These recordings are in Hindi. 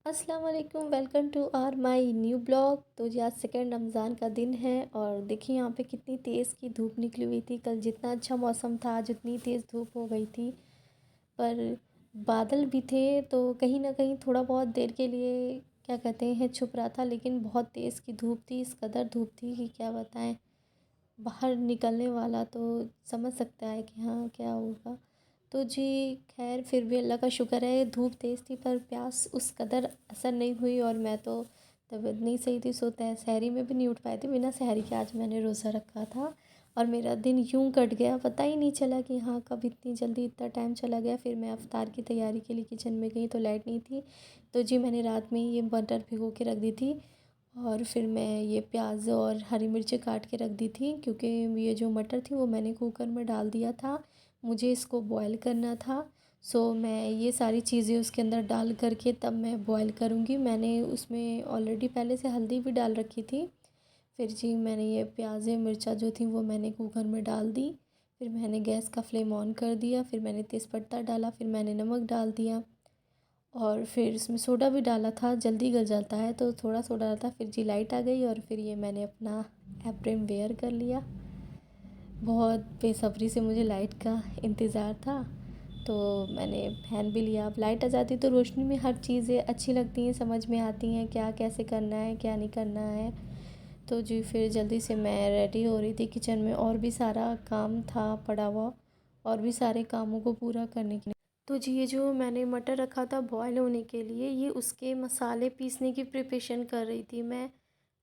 अस्सलाम वालेकुम, welcome to our my new blog. तो जी आज सेकेंड रमज़ान का दिन है और देखिए यहाँ पे कितनी तेज़ की धूप निकली हुई थी। कल जितना अच्छा मौसम था आज उतनी तेज़ धूप हो गई थी। पर बादल भी थे तो कहीं ना कहीं थोड़ा बहुत देर के लिए क्या कहते हैं छुप रहा था, लेकिन बहुत तेज़ की धूप थी। इस कदर धूप थी कि क्या बताएं। बाहर निकलने वाला तो समझ सकता है कि हाँ क्या होगा। तो जी खैर फिर भी अल्लाह का शुक्र है, धूप तेज़ थी पर प्यास उस कदर असर नहीं हुई। और मैं तो तबीयत नहीं सही थी, सोता है सहरी में भी नहीं उठ पाई थी। बिना सहरी के आज मैंने रोज़ा रखा था और मेरा दिन यूं कट गया, पता ही नहीं चला कि हाँ कब इतनी जल्दी इतना टाइम चला गया। फिर मैं अफ्तार की तैयारी के लिए किचन में गई तो लाइट नहीं थी। तो जी मैंने रात में ये मटर भिगो के रख दी थी और फिर मैं ये प्याज और हरी मिर्ची काट के रख दी थी, क्योंकि ये जो मटर थी वो मैंने कुकर में डाल दिया था। मुझे इसको बॉईल करना था। सो मैं ये सारी चीज़ें उसके अंदर डाल करके तब मैं बॉईल करूँगी। मैंने उसमें ऑलरेडी पहले से हल्दी भी डाल रखी थी। फिर जी मैंने ये प्याज़ मिर्चा जो थी वो मैंने कुकर में डाल दी। फिर मैंने गैस का फ्लेम ऑन कर दिया। फिर मैंने तेज़पत्ता डाला, फिर मैंने नमक डाल दिया और फिर इसमें सोडा भी डाला था, जल्दी गल जाता है तो थोड़ा सोडा डाला था। फिर जी लाइट आ गई और फिर ये मैंने अपना एप्रन वेयर कर लिया। बहुत बेसब्री से मुझे लाइट का इंतज़ार था तो मैंने पहन भी लिया। अब लाइट आ जाती तो रोशनी में हर चीज़ें अच्छी लगती हैं, समझ में आती हैं क्या कैसे करना है क्या नहीं करना है। तो जी फिर जल्दी से मैं रेडी हो रही थी किचन में, और भी सारा काम था पड़ा हुआ और भी सारे कामों को पूरा करने के लिए। तो जी ये जो मैंने मटर रखा था बॉयल होने के लिए, ये उसके मसाले पीसने की प्रिपरेशन कर रही थी मैं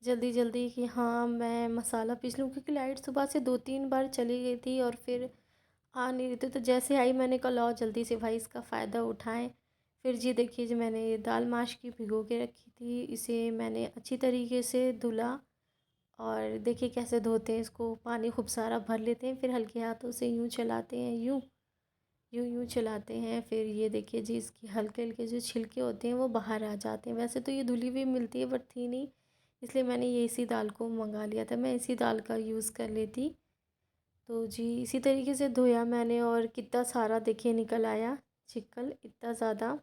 जल्दी जल्दी कि हाँ मैं मसाला पीस लूँ, क्योंकि लाइट सुबह से 2-3 बार चली गई थी और फिर आ नहीं रही थी। तो जैसे आई मैंने कहा लाओ जल्दी से भाई इसका फ़ायदा उठाएं। फिर जी देखिए जो मैंने ये दाल माश की भिगो के रखी थी, इसे मैंने अच्छी तरीके से धुला। और देखिए कैसे धोते हैं इसको, पानी खूब सारा भर लेते हैं, फिर हल्के हाथों से यूँ चलाते हैं, यूँ यूँ यूँ चलाते हैं। फिर ये देखिए जी इसके हल्के हल्के जो छिलके होते हैं वो बाहर आ जाते हैं। वैसे तो ये धुली हुई मिलती है बट थी नहीं, इसलिए मैंने ये इसी दाल को मंगा लिया था, मैं इसी दाल का यूज़ कर लेती। तो जी इसी तरीके से धोया मैंने और कितना सारा देखिए निकल आया चिक्कल, इतना ज़्यादा।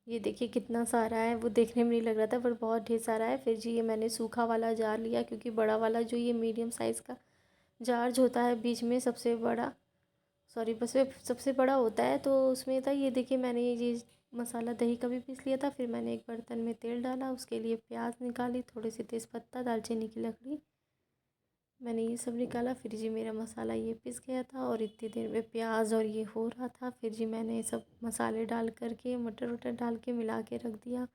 ये देखिए कितना सारा है, वो देखने में नहीं लग रहा था पर बहुत ढेर सारा है। फिर जी ये मैंने सूखा वाला जार लिया, क्योंकि बड़ा वाला जो ये मीडियम साइज़ का जार जो होता है बीच में सबसे बड़ा, सॉरी बस वे सबसे बड़ा होता है तो उसमें था। ये देखिए मैंने ये मसाला दही का भी पीस लिया था। फिर मैंने एक बर्तन में तेल डाला, उसके लिए प्याज निकाली, थोड़ी सी तेज़पत्ता, दालचीनी की लकड़ी, मैंने ये सब निकाला। फिर जी मेरा मसाला ये पिस गया था और इतनी देर में प्याज और ये हो रहा था। फिर जी मैंने ये सब मसाले डाल करके मटर वटर डाल के मिला के रख दिया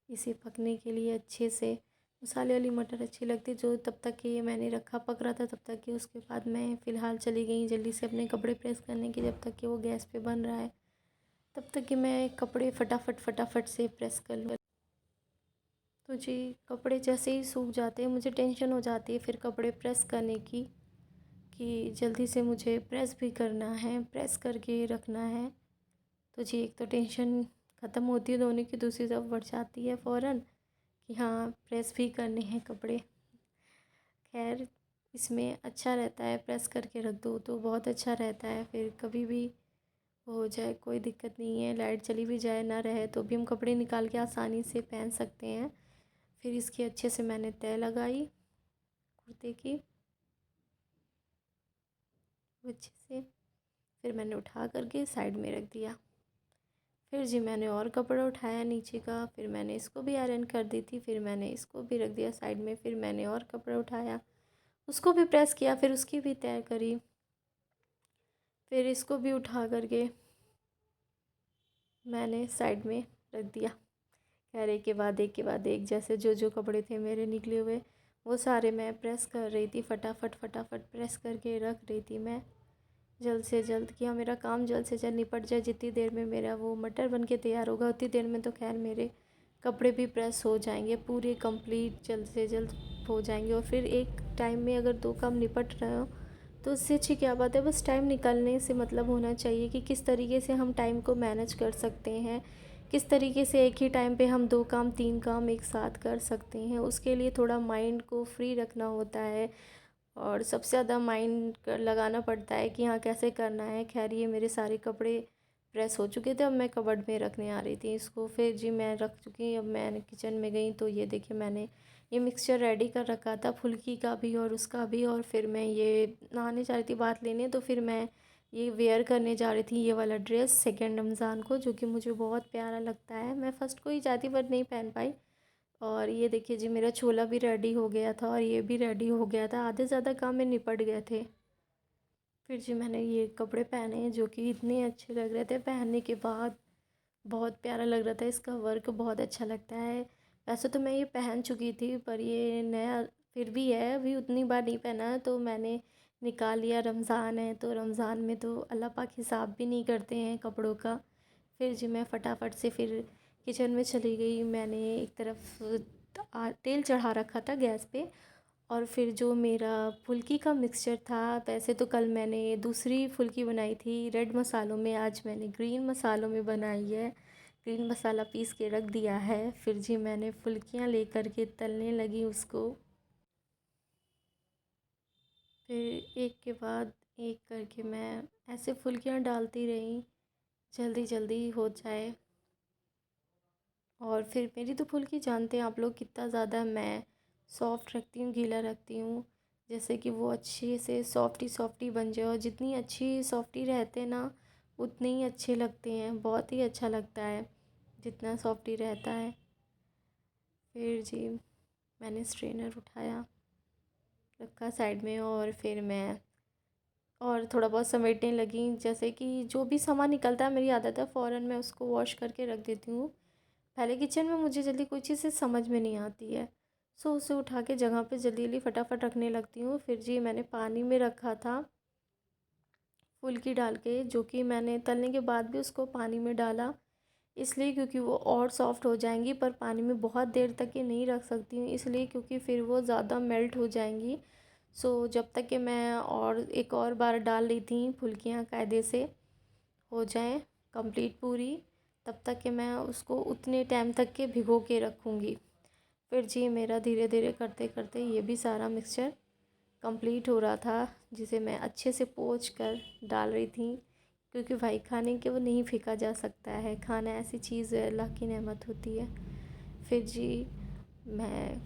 इसे पकने के लिए अच्छे से। मसाले वाली मटर अच्छी लगती जो तब तक कि ये मैंने रखा पक रहा था तब तक कि उसके बाद मैं फ़िलहाल चली गई जल्दी से अपने कपड़े प्रेस करने के, जब तक कि वो गैस पे बन रहा है तब तक कि मैं कपड़े फटाफट फटाफट से प्रेस कर लूँ। तो जी कपड़े जैसे ही सूख जाते हैं मुझे टेंशन हो जाती है फिर कपड़े प्रेस करने की, कि जल्दी से मुझे प्रेस भी करना है, प्रेस करके रखना है। तो जी एक तो टेंशन ख़त्म होती है धोने की, दूसरी तरफ बढ़ जाती है फ़ौरन कि हाँ प्रेस भी करने हैं कपड़े। खैर इसमें अच्छा रहता है प्रेस करके रख दो तो बहुत अच्छा रहता है, फिर कभी भी हो जाए कोई दिक्कत नहीं है, लाइट चली भी जाए ना रहे तो भी हम कपड़े निकाल के आसानी से पहन सकते हैं। फिर इसकी अच्छे से मैंने तह लगाई कुर्ते की अच्छे से, फिर मैंने उठा करके साइड में रख दिया। फिर जी मैंने और कपड़ा उठाया नीचे का, फिर मैंने इसको भी आयरन कर दी थी, फिर मैंने इसको भी रख दिया साइड में। फिर मैंने और कपड़ा उठाया उसको भी प्रेस किया, फिर उसकी भी तय करी, फिर इसको भी उठा करके मैंने साइड में रख दिया। खैर एक के बाद एक के बाद एक जैसे जो जो कपड़े थे मेरे निकले हुए वो सारे मैं प्रेस कर रही थी, फटाफट फटाफट प्रेस करके रख रही थी मैं जल्द से जल्द, कि हाँ मेरा काम जल्द से जल्द निपट जाए। जितनी देर में मेरा वो मटर बन के तैयार होगा उतनी देर में तो खैर मेरे कपड़े भी प्रेस हो जाएंगे पूरे कंप्लीट, जल्द से जल्द हो जाएंगे। और फिर एक टाइम में अगर दो काम निपट रहे हो तो उससे अच्छी क्या बात है, बस टाइम निकालने से मतलब होना चाहिए कि किस तरीके से हम टाइम को मैनेज कर सकते हैं, किस तरीके से एक ही टाइम पे हम दो काम तीन काम एक साथ कर सकते हैं। उसके लिए थोड़ा माइंड को फ्री रखना होता है और सबसे ज़्यादा माइंड लगाना पड़ता है कि हाँ कैसे करना है। खैर ये मेरे सारे कपड़े प्रेस हो चुके थे। अब मैं कबर्ड में रखने आ रही थी इसको। फिर जी मैं रख चुकी। अब मैंने किचन में गई तो ये देखिए मैंने ये मिक्सचर रेडी कर रखा था, फुल्की का भी और उसका भी। और फिर मैं ये नहाने जा रही थी बात लेने, तो फिर मैं ये वेयर करने जा रही थी ये वाला ड्रेस सेकेंड रमज़ान को, जो कि मुझे बहुत प्यारा लगता है। मैं फ़र्स्ट को ही जाती पर नहीं पहन पाई। और ये देखिए जी मेरा छोला भी रेडी हो गया था और ये भी रेडी हो गया था, आधे ज़्यादा काम में निपट गए थे। फिर जी मैंने ये कपड़े पहने जो कि इतने अच्छे लग रहे थे पहनने के बाद, बहुत प्यारा लग रहा था। इसका वर्क बहुत अच्छा लगता है। वैसे तो मैं ये पहन चुकी थी पर ये नया फिर भी है, अभी उतनी बार नहीं पहना है तो मैंने निकाल लिया। रमज़ान है तो रमज़ान में तो अल्लाह पाक हिसाब भी नहीं करते हैं कपड़ों का। फिर जी मैं फटाफट से फिर किचन में चली गई। मैंने एक तरफ तेल चढ़ा रखा था गैस पे, और फिर जो मेरा फुल्की का मिक्सचर था, वैसे तो कल मैंने दूसरी फुल्की बनाई थी रेड मसालों में, आज मैंने ग्रीन मसालों में बनाई है। ग्रीन मसाला पीस के रख दिया है। फिर जी मैंने फुल्कियाँ लेकर के तलने लगी उसको। फिर एक के बाद एक करके मैं ऐसे फुल्कियाँ डालती रही, जल्दी जल्दी हो जाए। और फिर मेरी तो फुल्की जानते हैं आप लोग कितना ज़्यादा मैं सॉफ़्ट रखती हूँ, गीला रखती हूँ, जैसे कि वो अच्छे से सॉफ्टी सॉफ्टी बन जाए। और जितनी अच्छी सॉफ्टी रहते हैं ना उतने ही अच्छे लगते हैं, बहुत ही अच्छा लगता है जितना सॉफ्टी रहता है। फिर जी मैंने स्ट्रेनर उठाया, रखा साइड में, और फिर मैं और थोड़ा बहुत समेटने लगी। जैसे कि जो भी सामान निकलता है, मेरी आदत है फ़ौरन मैं उसको वॉश करके रख देती हूँ। पहले किचन में मुझे जल्दी कोई चीज़ समझ में नहीं आती है, सो उसे उठा के जगह पे जल्दी जल्दी फटाफट रखने लगती हूँ। फिर जी मैंने पानी में रखा था फुल्की डाल के, जो कि मैंने तलने के बाद भी उसको पानी में डाला इसलिए क्योंकि वो और सॉफ़्ट हो जाएंगी। पर पानी में बहुत देर तक ये नहीं रख सकती हूँ इसलिए क्योंकि फिर वो ज़्यादा मेल्ट हो जाएंगी। सो जब तक कि मैं और एक और बार डाल रही थी फुल्कियाँ कायदे से हो जाएं कंप्लीट पूरी, तब तक कि मैं उसको उतने टाइम तक के भिगो के रखूँगी। फिर जी मेरा धीरे धीरे करते करते ये भी सारा मिक्सचर कंप्लीट हो रहा था, जिसे मैं अच्छे से पोंछ कर डाल रही थी, क्योंकि भाई खाने के वो नहीं फेंका जा सकता है। खाना ऐसी चीज़ है, अल्लाह की नेमत होती है। फिर जी मैं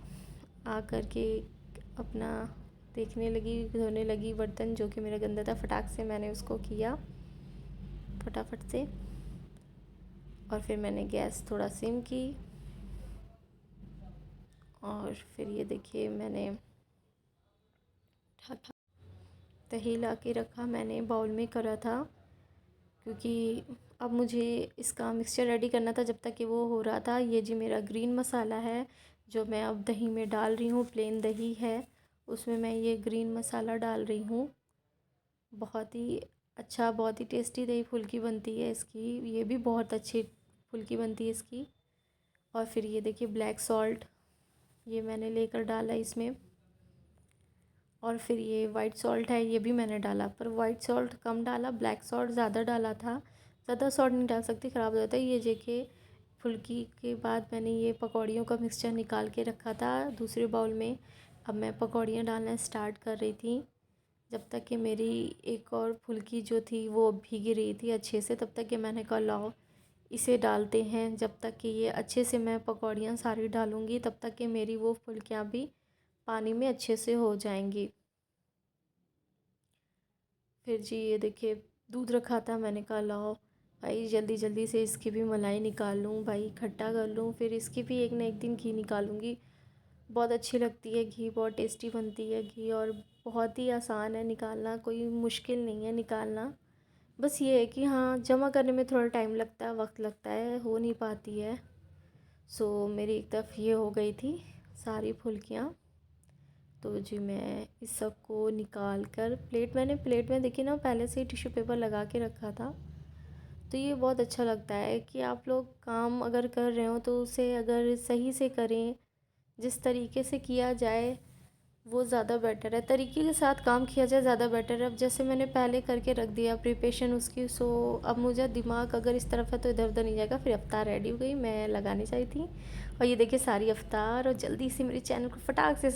आ कर के अपना देखने लगी, धोने लगी बर्तन जो कि मेरा गंदा था। फटाक से मैंने उसको किया फटाफट से, और फिर मैंने गैस थोड़ा सिम की। और फिर ये देखिए मैंने दही ला के रखा, मैंने बाउल में करा था, क्योंकि अब मुझे इसका मिक्सचर रेडी करना था जब तक कि वो हो रहा था। ये जी मेरा ग्रीन मसाला है जो मैं अब दही में डाल रही हूँ। प्लेन दही है, उसमें मैं ये ग्रीन मसाला डाल रही हूँ। बहुत ही अच्छा, बहुत ही टेस्टी दही फुल्की बनती है इसकी, ये भी बहुत अच्छी फुल्की बनती है इसकी। और फिर ये देखिए ब्लैक सॉल्ट ये मैंने लेकर डाला इसमें। और फिर ये वाइट सॉल्ट है, ये भी मैंने डाला, पर वाइट सॉल्ट कम डाला, ब्लैक सॉल्ट ज़्यादा डाला था। ज़्यादा सॉल्ट नहीं डाल सकती, ख़राब हो जाता है। ये देखिए फुल्की के बाद मैंने ये पकौड़ियों का मिक्सचर निकाल के रखा था दूसरे बाउल में। अब मैं पकौड़ियाँ डालना स्टार्ट कर रही थी, जब तक कि मेरी एक और फुल्की जो थी वो भीगी रही थी अच्छे से, तब तक कि मैंने कहा लाओ इसे डालते हैं। जब तक कि ये अच्छे से मैं पकौड़ियाँ सारी डालूँगी तब तक कि मेरी वो फुल्कियाँ भी पानी में अच्छे से हो जाएंगी। फिर जी ये देखिए दूध रखा था, मैंने कहा लाओ भाई जल्दी जल्दी से इसकी भी मलाई निकाल लूँ, भाई इकट्ठा कर लूँ, फिर इसकी भी एक ना एक दिन घी निकालूँगी। बहुत अच्छी लगती है घी, बहुत टेस्टी बनती है घी, और बहुत ही आसान है निकालना, कोई मुश्किल नहीं है निकालना। बस ये है कि हाँ जमा करने में थोड़ा टाइम लगता है, वक्त लगता है, हो नहीं पाती है। सो मेरी एक तरफ ये हो गई थी सारी फुल्कियाँ। तो जी मैं इस सब को निकाल कर प्लेट में देखिए ना पहले से ही टिश्यू पेपर लगा के रखा था। तो ये बहुत अच्छा लगता है कि आप लोग काम अगर कर रहे हो तो उसे अगर सही से करें, जिस तरीके से किया जाए वो ज़्यादा बेटर है, तरीके के साथ काम किया जाए ज़्यादा बेटर है। अब जैसे मैंने पहले करके रख दिया प्रिपरेशन उसकी, सो अब मुझे दिमाग अगर इस तरफ है तो इधर उधर नहीं जाएगा। फिर अफ्तार रेडी हो गई, मैं लगाने चाहिए थी, और ये देखिए सारी अफ्तार, और जल्दी से मेरे चैनल को फटाक से